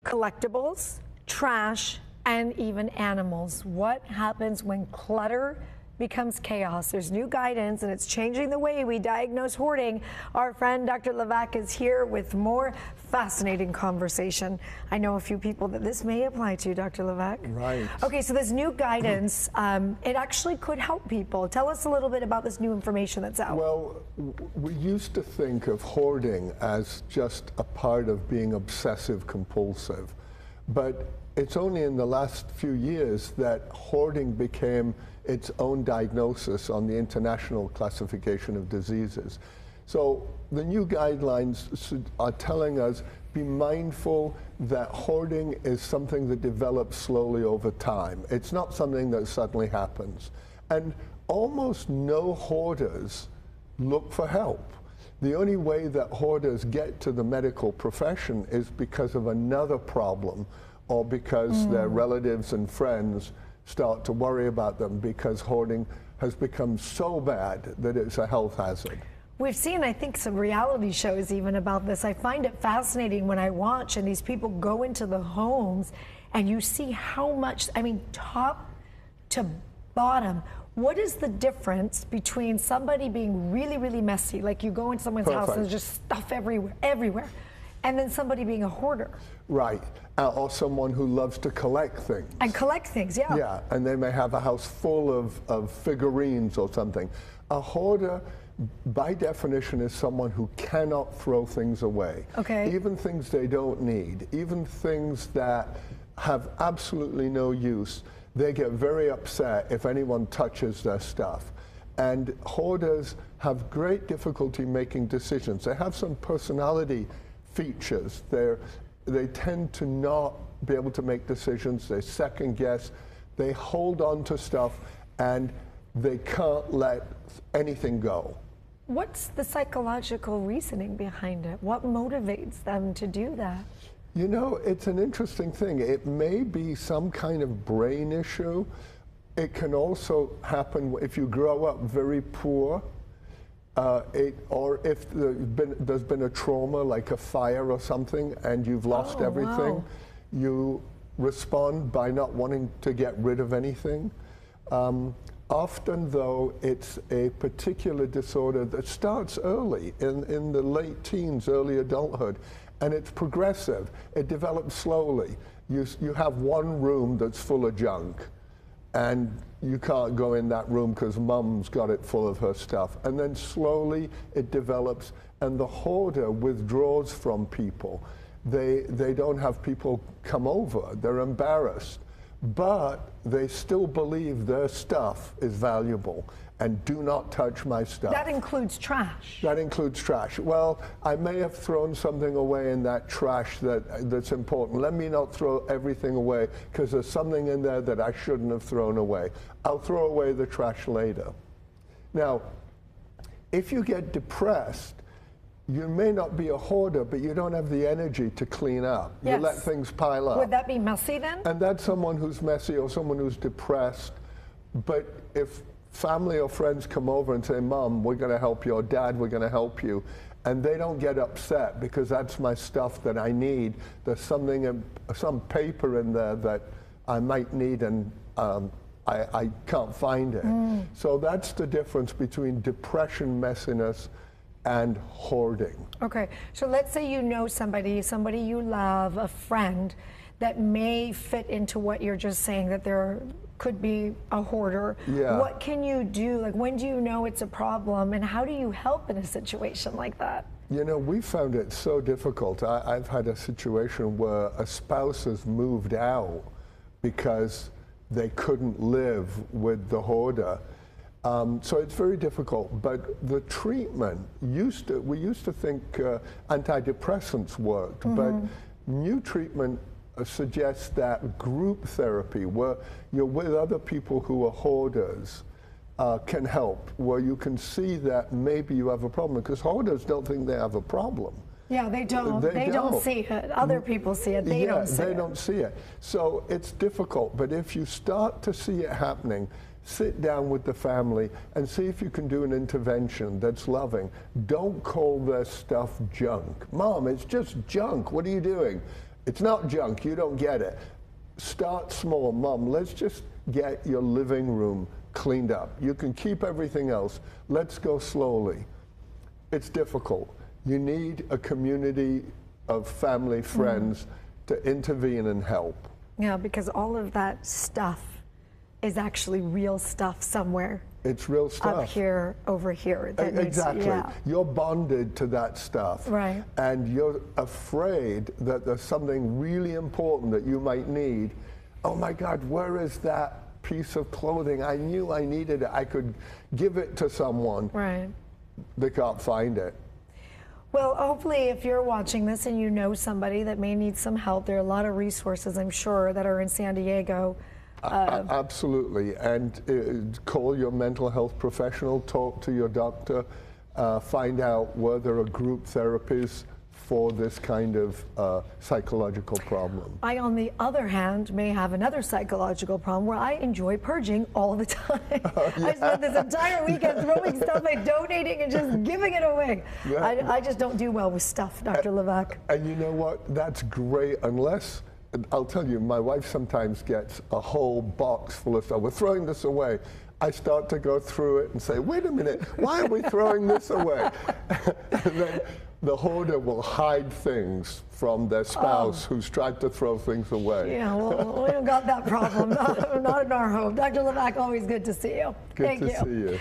collectibles, trash, and even animals. What happens when clutter becomes chaos? There's new guidance and it's changing the way we diagnose hoarding. Our friend Dr. Levack is here with more fascinating conversation. I know a few people that this may apply to, Dr. Levack. Right. Okay, so this new guidance, it actually could help people. Tell us a little bit about this new information that's out. Well, we used to think of hoarding as just a part of being obsessive compulsive, but it's only in the last few years that hoarding became its own diagnosis on the International Classification of Diseases. So the new guidelines are telling us, be mindful that hoarding is something that develops slowly over time. It's not something that suddenly happens. And almost no hoarders look for help. The only way that hoarders get to the medical profession is because of another problem, or because their relatives and friends start to worry about them because hoarding has become so bad that it's a health hazard. We've seen, I think, some reality shows even about this. I find it fascinating when I watch and these people go into the homes and you see how much, I mean, top to bottom. What is the difference between somebody being really, really messy, like you go into someone's house and there's just stuff everywhere, and then somebody being a hoarder? Right. Or someone who loves to collect things. And collect things, yeah. Yeah, and they may have a house full of figurines or something. A hoarder, by definition, is someone who cannot throw things away. Okay. Even things they don't need, even things that have absolutely no use, they get very upset if anyone touches their stuff. And hoarders have great difficulty making decisions. They have some personality features. They tend to not be able to make decisions. They second guess. They hold on to stuff and they can't let anything go. What's the psychological reasoning behind it? What motivates them to do that? You know, it's an interesting thing. It may be some kind of brain issue. It can also happen if you grow up very poor. Or if there's been a trauma like a fire or something and you've lost everything, wow. You respond by not wanting to get rid of anything. Often, though, it's a particular disorder that starts early, in the late teens, early adulthood, and it's progressive. It develops slowly. You have one room that's full of junk, and you can't go in that room because mom's got it full of her stuff. And then slowly it develops, and the hoarder withdraws from people. They don't have people come over. They're embarrassed. But they still believe their stuff is valuable. And do not touch my stuff. That includes trash. That includes trash. Well, I may have thrown something away in that trash that's important. Let me not throw everything away because there's something in there that I shouldn't have thrown away. I'll throw away the trash later. Now, if you get depressed, you may not be a hoarder, but you don't have the energy to clean up. Yes. You let things pile up. Would that be messy then? And that's someone who's messy or someone who's depressed. But if family or friends come over and say, Mom, we're going to help you, or Dad, we're going to help you, and they don't get upset because that's my stuff that I need. There's something, some paper in there that I might need, and I can't find it. So that's the difference between depression, messiness, and hoarding. Okay, so let's say you know somebody you love, a friend, that may fit into what you're just saying, that there could be a hoarder. Yeah. What can you do? Like, when do you know it's a problem, and how do you help in a situation like that? You know, we found it so difficult. I've had a situation where a spouse has moved out because they couldn't live with the hoarder. So it's very difficult, but the treatment we used to think antidepressants worked, but new treatment suggests that group therapy, where you're with other people who are hoarders, can help, where you can see that maybe you have a problem, because hoarders don't think they have a problem. Yeah, they don't. They don't see it. Other people see it. They don't see it. They don't see it. So it's difficult, but if you start to see it happening, sit down with the family and see if you can do an intervention that's loving. Don't call their stuff junk. Mom, it's just junk. What are you doing? It's not junk, you don't get it. Start small. Mom, let's just get your living room cleaned up. You can keep everything else. Let's go slowly. It's difficult. You need a community of family, friends to intervene and help. Yeah, because all of that stuff is actually real stuff somewhere. It's real stuff. Up here, over here. That Exactly. yeah. You're bonded to that stuff. Right. And you're afraid that there's something really important that you might need. Oh my God, where is that piece of clothing? I knew I needed it. I could give it to someone. Right. They can't find it. Well, hopefully if you're watching this and you know somebody that may need some help, there are a lot of resources, I'm sure, that are in San Diego. Absolutely. And call your mental health professional, talk to your doctor, find out where there are group therapies for this kind of psychological problem. I, on the other hand, may have another psychological problem where I enjoy purging all the time. I spent this entire weekend throwing stuff and donating and just giving it away. Yeah. I just don't do well with stuff, Dr. Levack. And you know what? That's great, unless, I'll tell you, my wife sometimes gets a whole box full of stuff. We're throwing this away. I start to go through it and say, wait a minute, why are we throwing this away? And then the hoarder will hide things from their spouse who's tried to throw things away. Yeah, well, we don't got that problem. Not in our home. Dr. Levack, always good to see you. Good Thank to you. see you.